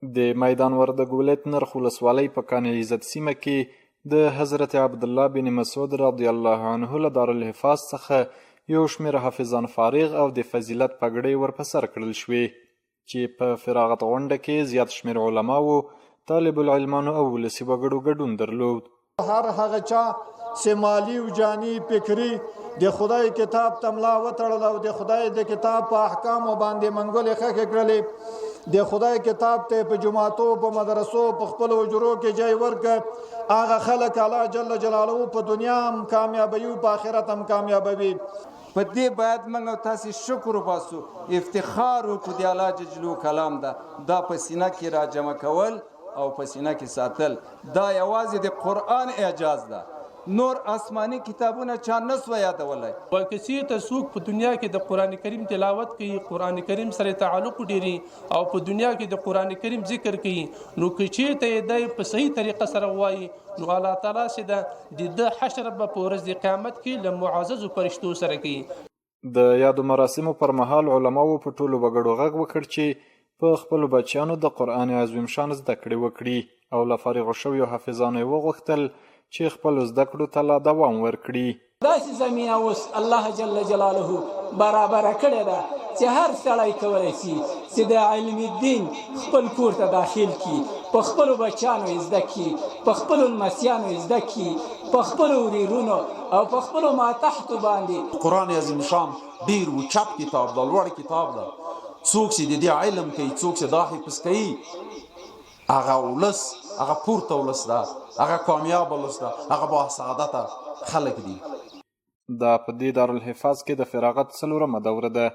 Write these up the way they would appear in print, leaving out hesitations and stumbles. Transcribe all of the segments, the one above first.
د میدان وردګ ولایت نرخ ولسوالۍ په کان عزت سیمه کې د حضرت عبدالله بن مسعود رضی الله عنه له دارالحفاظ څخه یو شمېر حافظان فارغ او د فضیلت پګړۍ ورپسر کړل شوې چې په فراغت غونډه کې زیات شمېر علماو، طالب العلمانو او ولسي وګړو ګډون درلود. هر هغه چا چې مالی او جانی فکري د خدای کتاب تملا وتړل او د خدای د کتاب په احکامو باندې منګولې خښې کړلې، د خدای کتاب ته په جماعتو په مدرسو په خپل وجرو کې ځای ورکړ، هغه خلک الله جل جلاله په دنیا هم کامیابوي او په آخرت هم کامیابوي. په دې باید موږ تاسو شکر وباسو، افتخار وکړو د الله جل جلاله کلام دا په سینه کې را جمع کول او په سینه کې ساتل، دا یوازې د قرآن اعجاز ده، نور آسمانی کتابونه چا نسو یادولای. کسی ته څوک په دنیا کې د قرآن کریم تلاوت کوي، قرآن کریم سره تعلق ډیری او په دنیا کې د قرآن کریم ذکر کوي، نو که چیرته د په صحیح طریقه سره وایي نو الله تعالی سره د حشر په ورځ د قیامت کې له معززو فرشتو سره کوي. د یادو مراسمو پر مهال علماو په ټولو وګړو غږ وکړ چې په خپلو بچیانو د قرآن عظیم شان زده کړې وکړي او له فارغو شویو حافظانو یې وغوښتل چې خپلو زده کړو ته لا دوام ورکړي. داسې زمینه اوس الله جل جلاله برابره کړې ده چې هر سړی کولی شي چې د علم الدین خپل کور ته داخل کړي، په خپلو بچیانو یې زده کړي، په خپلو لمسیانو یې زده کړي، په خپلو وریرونو او په خپلو ماتحتو باندې. قرآن عظیم شان ډېر اوچت کتاب ده، لوړ کتاب ده. څوک چې د دې علم کوي، څوک چې دا حفظ کوي، هغه ولس، هغه پورته ولس ده، هغه کامیاب ولس ده، هغه با سعادته خلک دي. دا په دې دارالحفاظ کې د فراغت 4مه دوره ده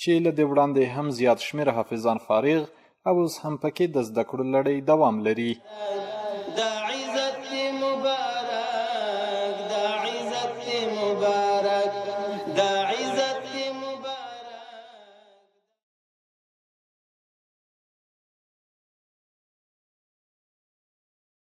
چې له دې وړاندې هم زیات شمېر حافظان فارغ او اوس هم پکې د زده کړو لړۍ دوام لري.